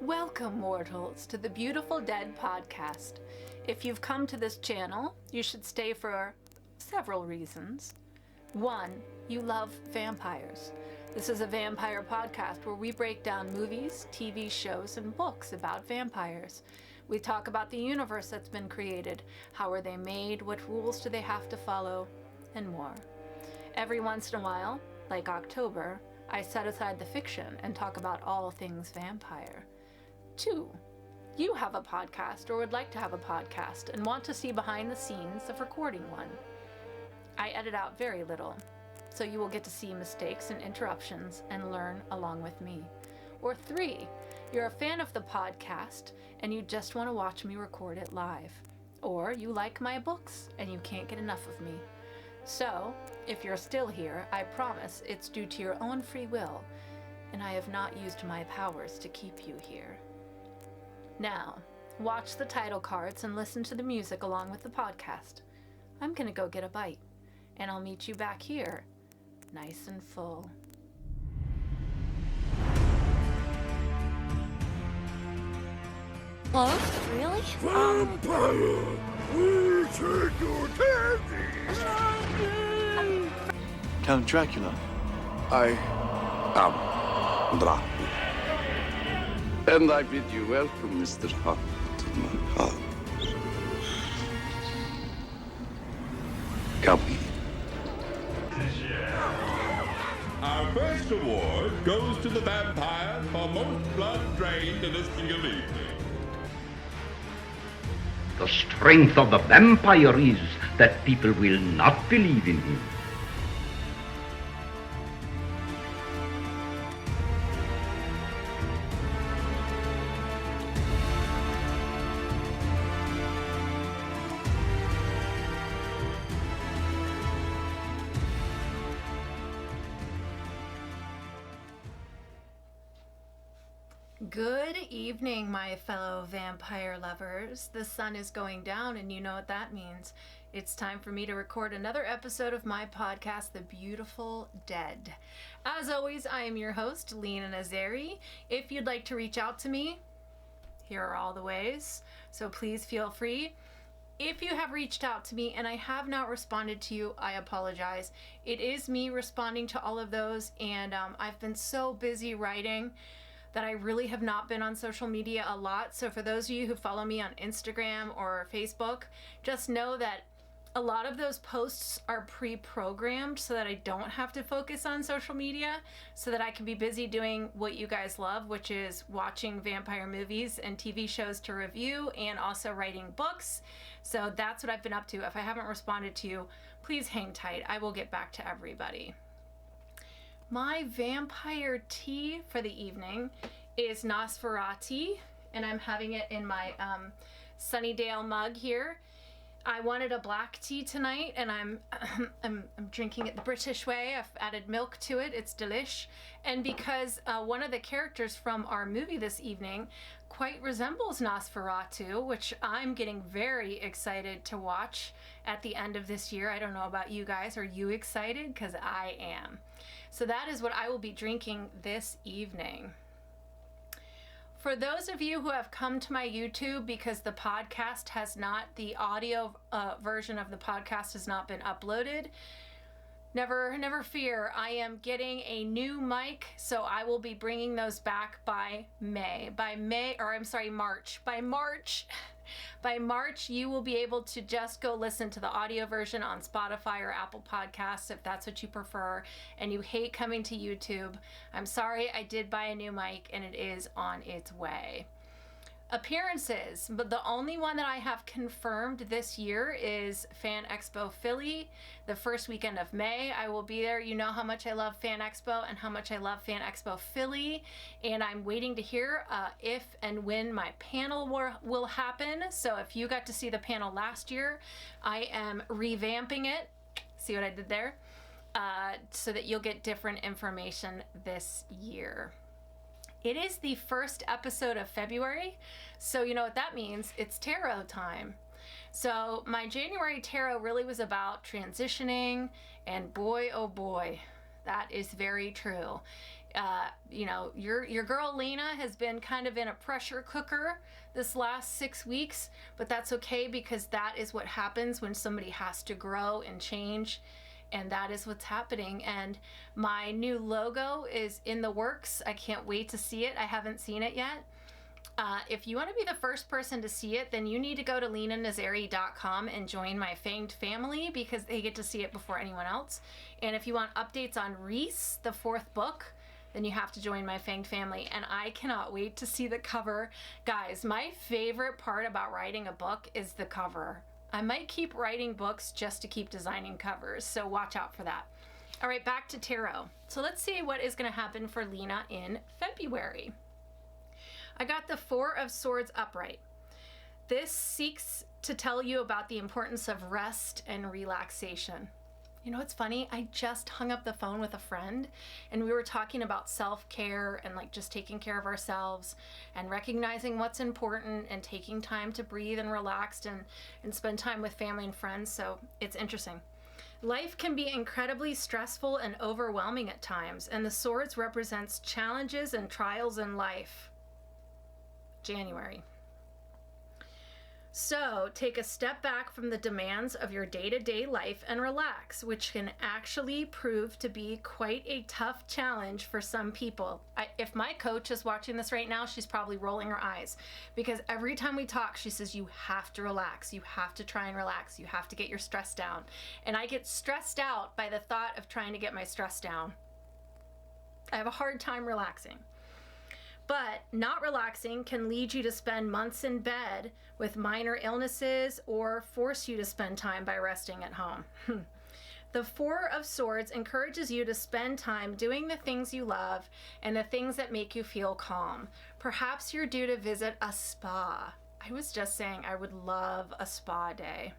Welcome, mortals, to the Beautiful Dead podcast. If you've come to this channel, you should stay for several reasons. One, you love vampires. This is a vampire podcast where we break down movies, TV shows, and books about vampires. We talk about the universe that's been created, how are they made, what rules do they have to follow, and more. Every once in a while, like October, I set aside the fiction and talk about all things vampire. 2, you have a podcast or would like to have a podcast and want to see behind the scenes of recording one. I edit out very little, so you will get to see mistakes and interruptions and learn along with me. Or 3, you're a fan of the podcast and you just want to watch me record it live. Or you like my books and you can't get enough of me. So, if you're still here, I promise it's due to your own free will, and I have not used my powers to keep you here. Now, watch the title cards and listen to the music along with the podcast. I'm gonna go get a bite, and I'll meet you back here, nice and full. Hello? Really? Vampire! We take your candy! Count Dracula. I am Dracula. And I bid you welcome, Mr. Hunt, to my house. Come in. Our first award goes to the vampire for most blood drained in a single evening. The strength of the vampire is that people will not believe in him. Good evening, my fellow vampire lovers. The sun is going down, and you know what that means. It's time for me to record another episode of my podcast, The Beautiful Dead. As always, I am your host, Lena. If you'd like to reach out to me, here are all the ways, so please feel free. If you have reached out to me and I have not responded to you, I apologize. It is me responding to all of those, and I've been so busy writing that I really have not been on social media a lot. So for those of you who follow me on Instagram or Facebook, just know that a lot of those posts are pre-programmed so that I don't have to focus on social media, so that I can be busy doing what you guys love, which is watching vampire movies and TV shows to review and also writing books. So that's what I've been up to. If I haven't responded to you, please hang tight. I will get back to everybody. My vampire tea for the evening is Nosferatu, and I'm having it in my Sunnydale mug here. I wanted a black tea tonight, and I'm drinking it the British way. I've added milk to it. It's delish. And because one of the characters from our movie this evening quite resembles Nosferatu, which I'm getting very excited to watch at the end of this year. I don't know about you guys. Are you excited? Because I am. So that is what I will be drinking this evening. For those of you who have come to my YouTube because the podcast has not, the audio version of the podcast has not been uploaded, never fear. I am getting a new mic, so I will be bringing those back by March. By March, you will be able to just go listen to the audio version on Spotify or Apple Podcasts if that's what you prefer and you hate coming to YouTube. I'm sorry, I did buy a new mic and it is on its way. Appearances, but the only one that I have confirmed this year is Fan Expo Philly, the first weekend of May. I will be there. You know how much I love Fan Expo and how much I love Fan Expo Philly, and I'm waiting to hear if and when my panel will happen. So if you got to see the panel last year, I am revamping it. See what I did there? So that you'll get different information this year. It is the first episode of February, so you know what that means. It's tarot time. So my January tarot really was about transitioning, and boy, oh boy, that is very true. Your girl Lena has been kind of in a pressure cooker this last 6 weeks, but that's okay because that is what happens when somebody has to grow and change, and that is what's happening. And my new logo is in the works. I can't wait to see it. I haven't seen it yet. If you want to be the first person to see it, then you need to go to lenanazari.com and join my Fanged family because they get to see it before anyone else. And if you want updates on Reese, the 4th book, then you have to join my Fanged family. And I cannot wait to see the cover. Guys, my favorite part about writing a book is the cover. I might keep writing books just to keep designing covers, so watch out for that. All right, back to tarot. So let's see what is going to happen for Lena in February. I got the 4 of Swords upright. This seeks to tell you about the importance of rest and relaxation. You know what's funny? I just hung up the phone with a friend and we were talking about self-care and like just taking care of ourselves and recognizing what's important and taking time to breathe and relax and spend time with family and friends. So it's interesting. Life can be incredibly stressful and overwhelming at times, and the Swords represents challenges and trials in life. January. So take a step back from the demands of your day-to-day life and relax, which can actually prove to be quite a tough challenge for some people. If my coach is watching this right now, she's probably rolling her eyes because every time we talk, she says, you have to relax. You have to try and relax. You have to get your stress down. And I get stressed out by the thought of trying to get my stress down. I have a hard time relaxing. But not relaxing can lead you to spend months in bed with minor illnesses or force you to spend time by resting at home. The 4 of Swords encourages you to spend time doing the things you love and the things that make you feel calm. Perhaps you're due to visit a spa. I was just saying I would love a spa day.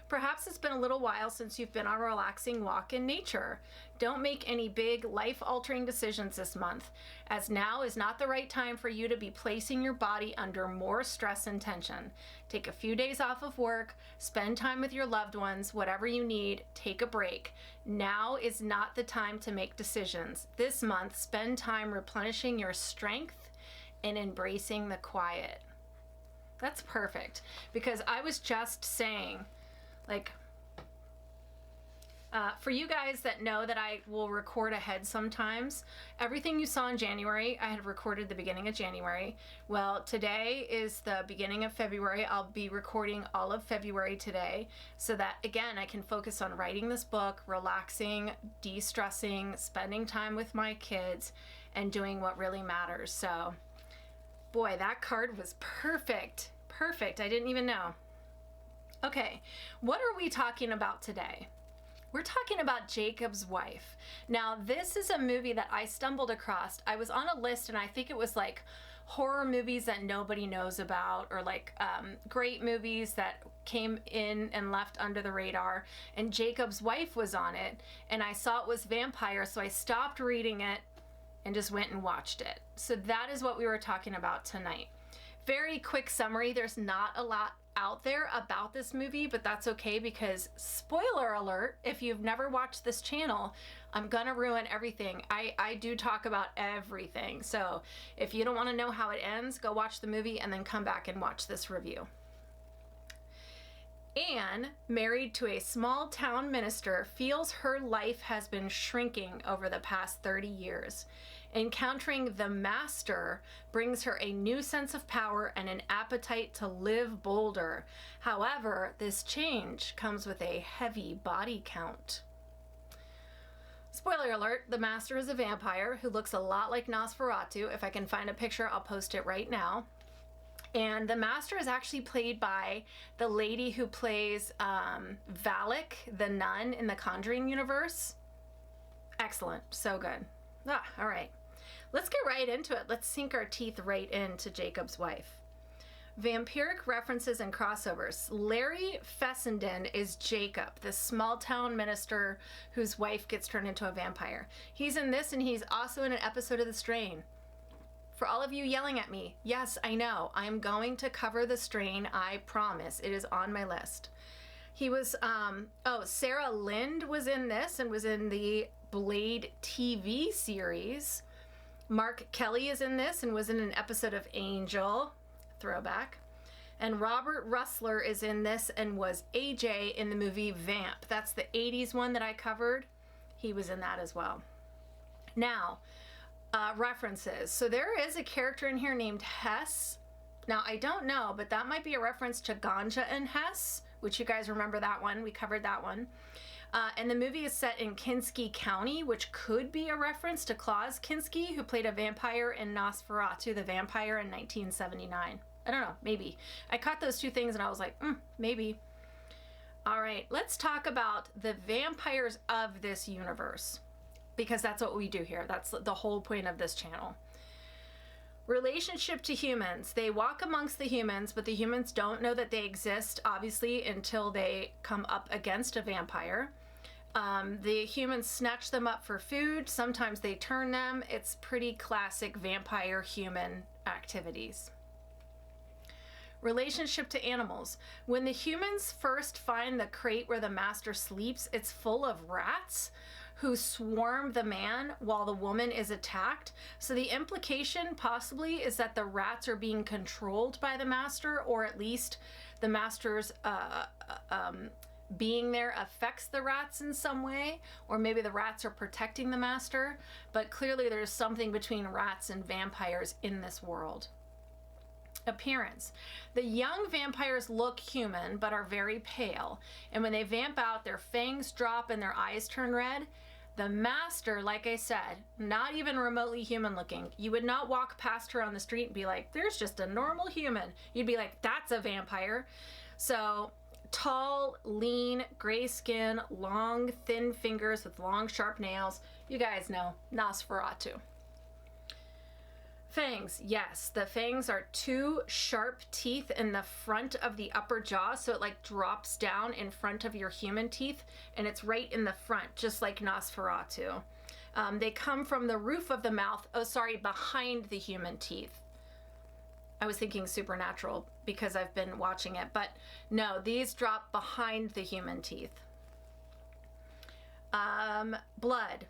Perhaps it's been a little while since you've been on a relaxing walk in nature. Don't make any big life-altering decisions this month, as now is not the right time for you to be placing your body under more stress and tension. Take a few days off of work, spend time with your loved ones, whatever you need, take a break. Now is not the time to make decisions. This month, spend time replenishing your strength and embracing the quiet. That's perfect, because I was just saying, for you guys that know that I will record ahead sometimes, everything you saw in January, I had recorded the beginning of January. Well, today is the beginning of February. I'll be recording all of February today so that, again, I can focus on writing this book, relaxing, de-stressing, spending time with my kids, and doing what really matters. So, boy, that card was perfect. Perfect. I didn't even know. Okay, what are we talking about today? We're talking about Jakob's Wife. Now, this is a movie that I stumbled across. I was on a list and I think it was like horror movies that nobody knows about, or like great movies that came in and left under the radar, and Jakob's Wife was on it, and I saw it was vampire, so I stopped reading it and just went and watched it. So that is what we were talking about tonight. Very quick summary. There's not a lot out there about this movie, but that's okay because, spoiler alert, if you've never watched this channel, I'm gonna ruin everything. I do talk about everything. So if you don't want to know how it ends, go watch the movie and then come back and watch this review. Anne, married to a small town minister, feels her life has been shrinking over the past 30 years. Encountering the Master brings her a new sense of power and an appetite to live bolder. However, this change comes with a heavy body count. Spoiler alert, the Master is a vampire who looks a lot like Nosferatu. If I can find a picture, I'll post it right now. And the Master is actually played by the lady who plays Valak, the nun in the Conjuring universe. Excellent. So good. All right. Let's get right into it. Let's sink our teeth right into Jakob's Wife. Vampiric references and crossovers. Larry Fessenden is Jakob, the small town minister whose wife gets turned into a vampire. He's in this, and he's also in an episode of The Strain. For all of you yelling at me, yes, I know. I'm going to cover The Strain, I promise. It is on my list. He was, Sarah Lind was in this and was in the Blade TV series. Mark Kelly is in this and was in an episode of Angel, throwback. And Robert Russler is in this and was AJ in the movie Vamp. That's the 80s one that I covered. He was in that as well. Now, references. So there is a character in here named Hess. Now, I don't know, but that might be a reference to Ganja and Hess, which you guys remember that one. We covered that one. And the movie is set in Kinski County, which could be a reference to Klaus Kinski, who played a vampire in Nosferatu, the Vampire, in 1979. I don't know, maybe. I caught those two things and I was like, maybe. All right, let's talk about the vampires of this universe, because that's what we do here. That's the whole point of this channel. Relationship to humans. They walk amongst the humans, but the humans don't know that they exist, obviously, until they come up against a vampire. The humans snatch them up for food. Sometimes they turn them. It's pretty classic vampire-human activities. Relationship to animals. When the humans first find the crate where the master sleeps, it's full of rats who swarm the man while the woman is attacked. So the implication possibly is that the rats are being controlled by the master, or at least the master's being there affects the rats in some way, or maybe the rats are protecting the master. But clearly there's something between rats and vampires in this world. Appearance. The young vampires look human but are very pale, and when they vamp out, their fangs drop and their eyes turn red. The master, like I said, not even remotely human looking. You would not walk past her on the street and be like, there's just a normal human. You'd be like, that's a vampire. So tall, lean, gray skin, long, thin fingers with long, sharp nails. You guys know, Nosferatu. Fangs, yes, the fangs are two sharp teeth in the front of the upper jaw, so it like drops down in front of your human teeth, and it's right in the front, just like Nosferatu. They come from the roof of the mouth, behind the human teeth. I was thinking Supernatural because I've been watching it, but no, these drop behind the human teeth. Blood.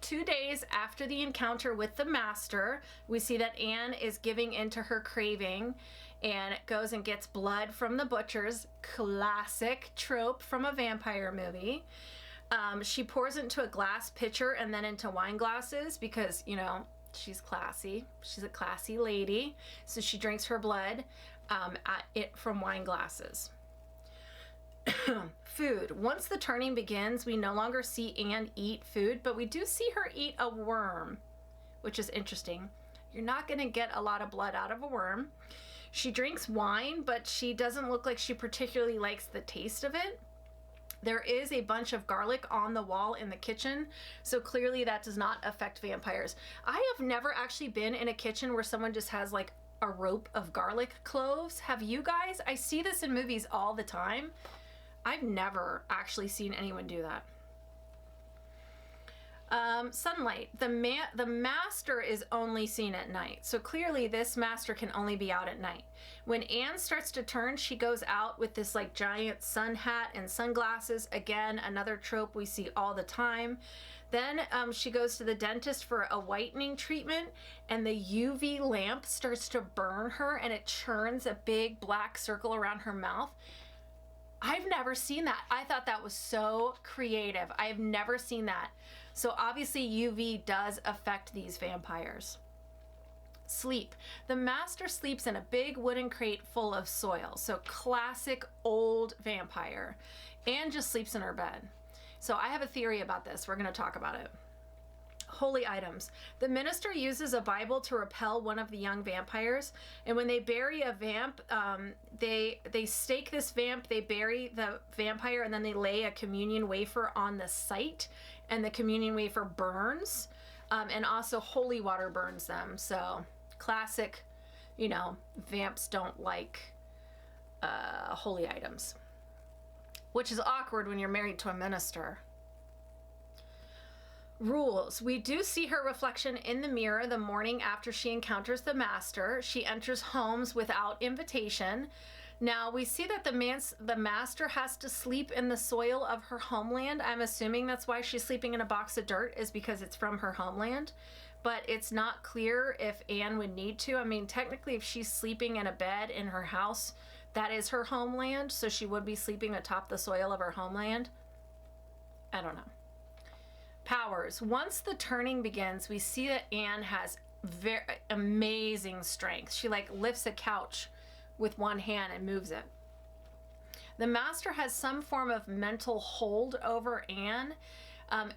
2 days after the encounter with the master, we see that Anne is giving into her craving and goes and gets blood from the butchers. Classic trope from a vampire movie. She pours it into a glass pitcher and then into wine glasses because, you know, she's classy. She's a classy lady. So she drinks her blood from wine glasses. Food. Once the turning begins, we no longer see Anne eat food, but we do see her eat a worm, which is interesting. You're not going to get a lot of blood out of a worm. She drinks wine, but she doesn't look like she particularly likes the taste of it. There is a bunch of garlic on the wall in the kitchen, so clearly that does not affect vampires. I have never actually been in a kitchen where someone just has like a rope of garlic cloves. Have you guys? I see this in movies all the time. I've never actually seen anyone do that. Sunlight. The master is only seen at night. So clearly this master can only be out at night. When Anne starts to turn, she goes out with this like giant sun hat and sunglasses. Again, another trope we see all the time. Then she goes to the dentist for a whitening treatment, and the UV lamp starts to burn her and it churns a big black circle around her mouth. I've never seen that. I thought that was so creative. I've never seen that. So obviously UV does affect these vampires. Sleep. The master sleeps in a big wooden crate full of soil. So classic old vampire. Anne just sleeps in her bed. So I have a theory about this. We're going to talk about it. Holy items. The minister uses a Bible to repel one of the young vampires, and when they bury a vamp, they stake this vamp, they bury the vampire, and then they lay a communion wafer on the site, and the communion wafer burns, and also holy water burns them. So classic, you know, vamps don't like holy items, which is awkward when you're married to a minister. Rules. We do see her reflection in the mirror the morning after she encounters the master. She enters homes without invitation. Now we see that the master has to sleep in the soil of her homeland. I'm assuming that's why she's sleeping in a box of dirt, is because it's from her homeland. But it's not clear if Anne would need to. I mean, technically, if she's sleeping in a bed in her house, that is her homeland, so she would be sleeping atop the soil of her homeland. I don't know. Powers. Once the turning begins, we see that Anne has very amazing strength. She like lifts a couch with one hand and moves it. The master has some form of mental hold over Anne.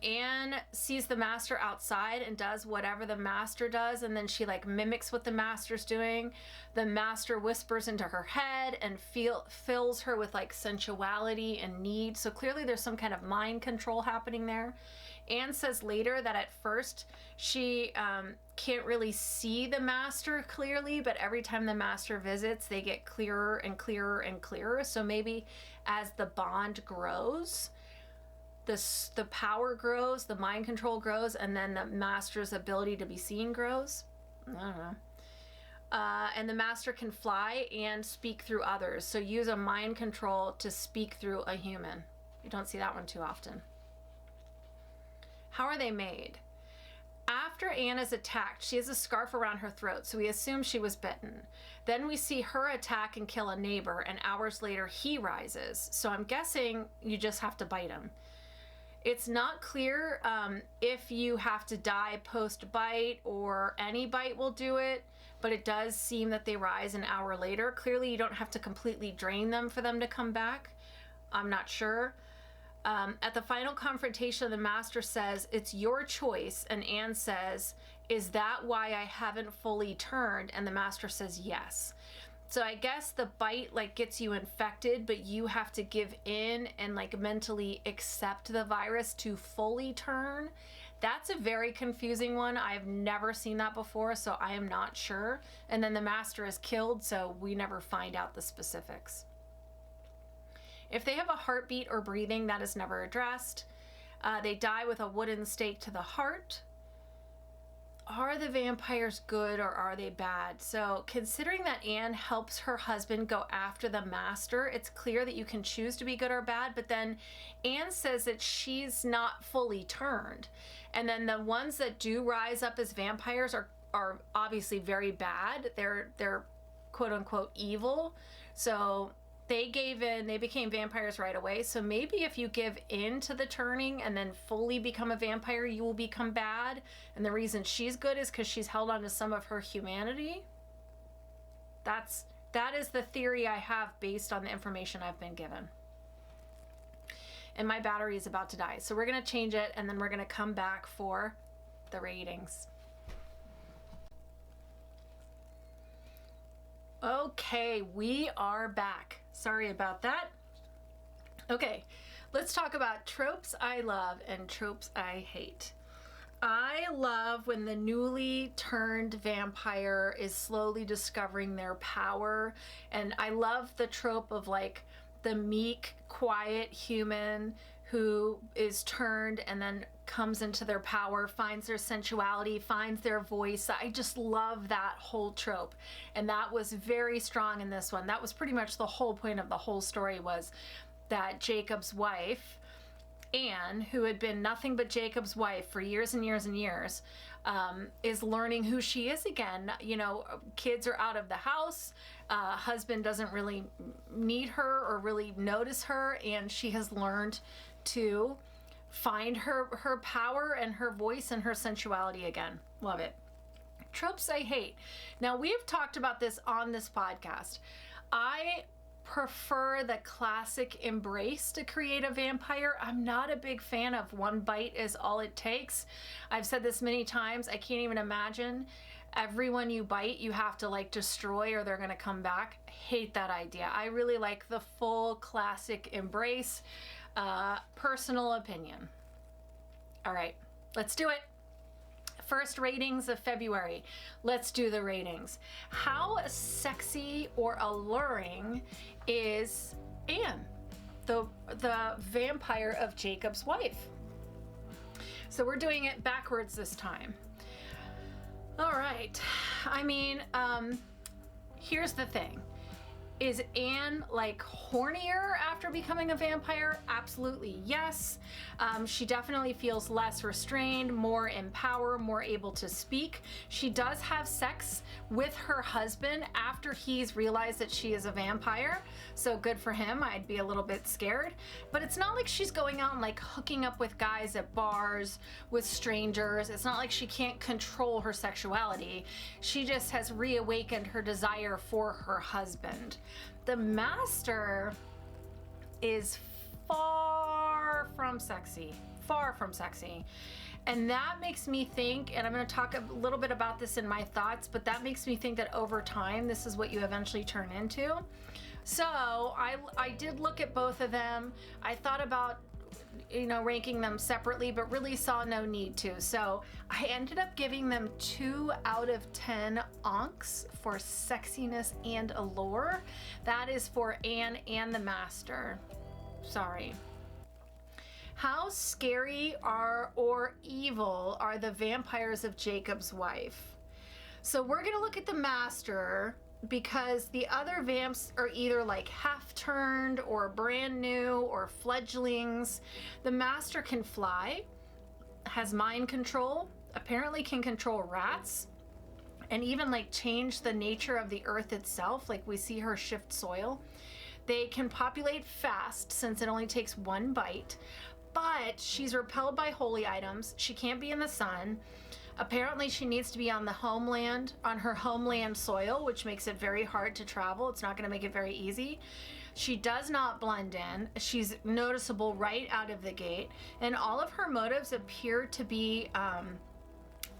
Anne sees the master outside and does whatever the master does, and then she like mimics what the master's doing. The master whispers into her head and fills her with like sensuality and need. So clearly there's some kind of mind control happening there. Anne says later that at first she can't really see the master clearly, but every time the master visits, they get clearer and clearer and clearer. So maybe as the bond grows, the power grows, the mind control grows, and then the master's ability to be seen grows. I don't know. And the master can fly and speak through others. So use a mind control to speak through a human. You don't see that one too often. How are they made? After Anne is attacked, she has a scarf around her throat, so we assume she was bitten. Then we see her attack and kill a neighbor, and hours later he rises. So I'm guessing you just have to bite him. It's not clear if you have to die post-bite or any bite will do it, but it does seem that they rise an hour later. Clearly you don't have to completely drain them for them to come back. I'm not sure. At the final confrontation, the master says, "It's your choice," and Anne says, "Is that why I haven't fully turned?" And the master says, "Yes." So I guess the bite like gets you infected, but you have to give in and like mentally accept the virus to fully turn. That's a very confusing one. I've never seen that before, so I am not sure. And then the master is killed, so we never find out the specifics. If they have a heartbeat or breathing, that is never addressed. They die with a wooden stake to the heart. Are the vampires good or are they bad? So considering that Anne helps her husband go after the master, it's clear that you can choose to be good or bad, but then Anne says that she's not fully turned. And then the ones that do rise up as vampires are obviously very bad. They're quote unquote evil. So they gave in, they became vampires right away. So maybe if you give in to the turning and then fully become a vampire, you will become bad. And the reason she's good is because she's held on to some of her humanity. That is the theory I have based on the information I've been given. And my battery is about to die. So we're gonna change it and then we're gonna come back for the ratings. Okay, we are back. Sorry about that. Okay, let's talk about tropes I love and tropes I hate. I love when the newly turned vampire is slowly discovering their power, and I love the trope of like the meek, quiet human who is turned and then comes into their power, finds their sensuality, finds their voice. I just love that whole trope. And that was very strong in this one. That was pretty much the whole point of the whole story, was that Jacob's wife, Anne, who had been nothing but Jacob's wife for years and years and years, is learning who she is again. You know, kids are out of the house. Husband doesn't really need her or really notice her, and she has learned to find her power and her voice and her sensuality again. Love it. Tropes I hate. Now, we've talked about this on this podcast. I prefer the classic embrace to create a vampire. I'm not a big fan of one bite is all it takes. I've said this many times. I can't even imagine everyone you bite you have to like destroy or they're gonna come back. Hate that idea. I really like the full classic embrace. Personal opinion. All right, let's do it. First ratings of February. Let's do the ratings. How sexy or alluring is Anne, the vampire of Jacob's wife? So we're doing it backwards this time. All right. I mean, here's the thing. Is Anne like hornier after becoming a vampire? Absolutely yes. She definitely feels less restrained, more in power, more able to speak. She does have sex with her husband after he's realized that she is a vampire. So good for him. I'd be a little bit scared. But it's not like she's going out and like hooking up with guys at bars with strangers. It's not like she can't control her sexuality. She just has reawakened her desire for her husband. The Master is far from sexy. And that makes me think, and I'm going to talk a little bit about this in my thoughts, but that makes me think that over time, this is what you eventually turn into. So I did look at both of them. I thought about, ranking them separately, but really saw no need to. So I ended up giving them 2 out of 10 onks for sexiness and allure. That is for Anne and the Master. Sorry. How scary or evil are the vampires of Jacob's wife? So we're gonna look at the Master, because the other vamps are either like half-turned or brand new or fledglings. The Master can fly, has mind control, apparently can control rats, and even like change the nature of the earth itself, like we see her shift soil. They can populate fast since it only takes 1 bite, but she's repelled by holy items. She can't be in the sun. Apparently she needs to be on her homeland soil, which makes it very hard to travel. It's not going to make it very easy. She does not blend in. She's noticeable right out of the gate. And all of her motives appear to be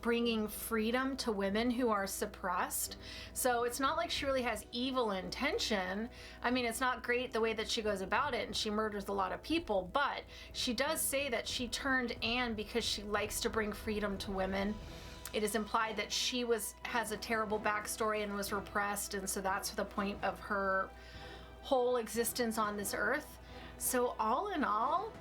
bringing freedom to women who are suppressed. So it's not like she really has evil intention. I mean, it's not great the way that she goes about it, and she murders a lot of people, but she does say that she turned Anne because she likes to bring freedom to women. It is implied that she has a terrible backstory and was repressed, and so that's the point of her whole existence on this earth. So all in all,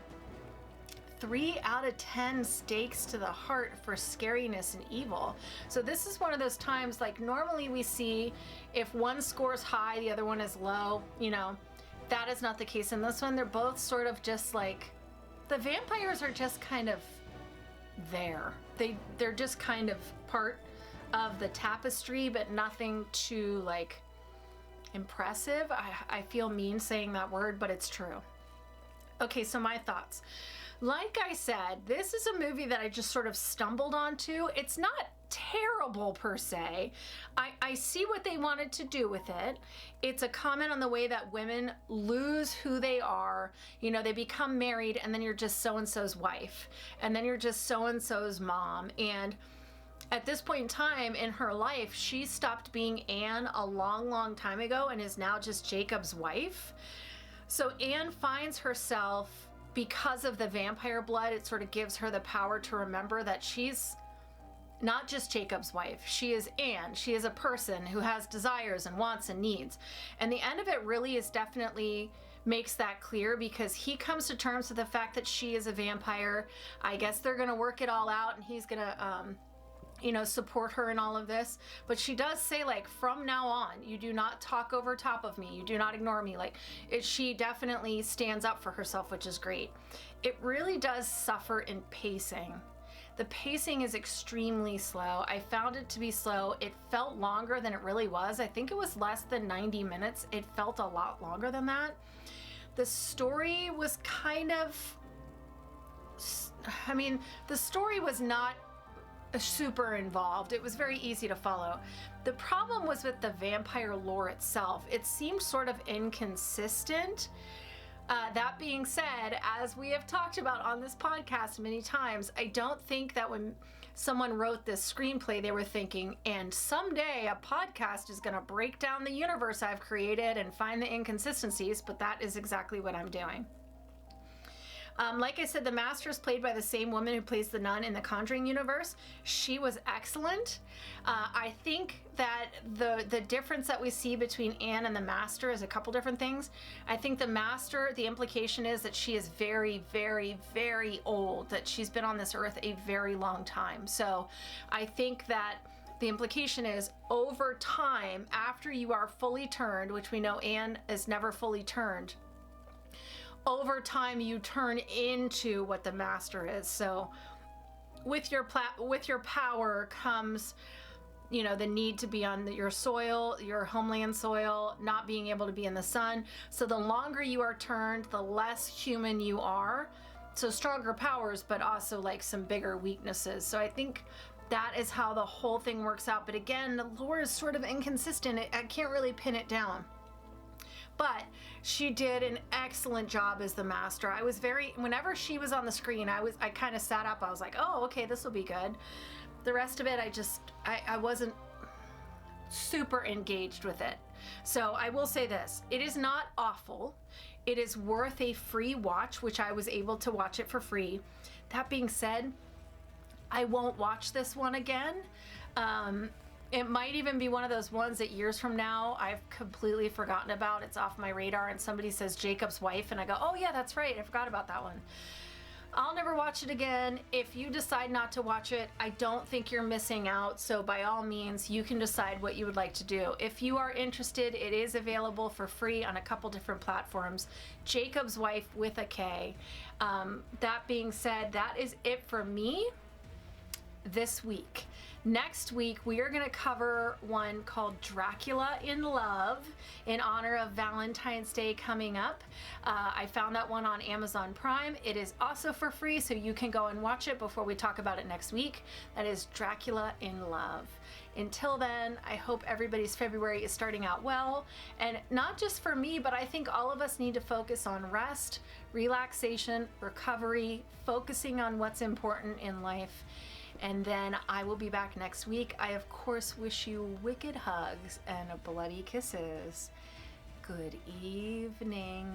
3 out of 10 stakes to the heart for scariness and evil. So this is one of those times, like normally we see if one scores high, the other one is low, that is not the case in this one. They're both sort of just like, the vampires are just kind of there. They're just kind of part of the tapestry, but nothing too like impressive. I feel mean saying that word, but it's true. Okay, so my thoughts. Like I said, this is a movie that I just sort of stumbled onto. It's not terrible per se. I see what they wanted to do with it. It's a comment on the way that women lose who they are. They become married and then you're just so-and-so's wife. And then you're just so-and-so's mom. And at this point in time in her life, she stopped being Anne a long, long time ago and is now just Jacob's wife. So Anne finds herself, because of the vampire blood, it sort of gives her the power to remember that she's not just Jacob's wife. She is Anne. She is a person who has desires and wants and needs. And the end of it really is definitely makes that clear, because he comes to terms with the fact that she is a vampire. I guess they're going to work it all out, and he's going to support her in all of this. But she does say, like, from now on, you do not talk over top of me. You do not ignore me. Like, she definitely stands up for herself, which is great. It really does suffer in pacing. The pacing is extremely slow. I found it to be slow. It felt longer than it really was. I think it was less than 90 minutes. It felt a lot longer than that. The story was the story was not super involved. It was very easy to follow. The problem was with the vampire lore itself. It seemed sort of inconsistent. That being said, as we have talked about on this podcast many times, I don't think that when someone wrote this screenplay, they were thinking, and someday a podcast is going to break down the universe I've created and find the inconsistencies, but that is exactly what I'm doing. Like I said, the Master is played by the same woman who plays the nun in the Conjuring universe. She was excellent. I think that the difference that we see between Anne and the Master is a couple different things. I think the Master, the implication is that she is very, very, very old, that she's been on this earth a very long time. So I think that the implication is over time, after you are fully turned, which we know Anne is never fully turned, over time you turn into what the master is. So with your power comes, you know, the need to be on your soil, your homeland soil, not being able to be in the sun. So the longer you are turned, the less human you are. So stronger powers, but also like some bigger weaknesses. So I think that is how the whole thing works out. But again, the lore is sort of inconsistent. I can't really pin it down. But she did an excellent job as the master. I was whenever she was on the screen, I kind of sat up. I was like, oh, okay, this will be good. The rest of it, I wasn't super engaged with it. So I will say this, it is not awful. It is worth a free watch, which I was able to watch it for free. That being said, I won't watch this one again. It might even be one of those ones that years from now I've completely forgotten about. It's off my radar and somebody says Jacob's wife and I go, oh yeah, that's right, I forgot about that one. I'll never watch it again. If you decide not to watch it, I don't think you're missing out. So by all means, you can decide what you would like to do. If you are interested, it is available for free on a couple different platforms. Jacob's Wife with a K. That being said, that is it for me this week. Next week, we are going to cover one called Dracula in Love in honor of Valentine's Day coming up. I found that one on Amazon Prime. It is also for free, so you can go and watch it before we talk about it next week. That is Dracula in Love. Until then, I hope everybody's February is starting out well. And not just for me, but I think all of us need to focus on rest, relaxation, recovery, focusing on what's important in life. And then I will be back next week. I, of course, wish you wicked hugs and bloody kisses. Good evening.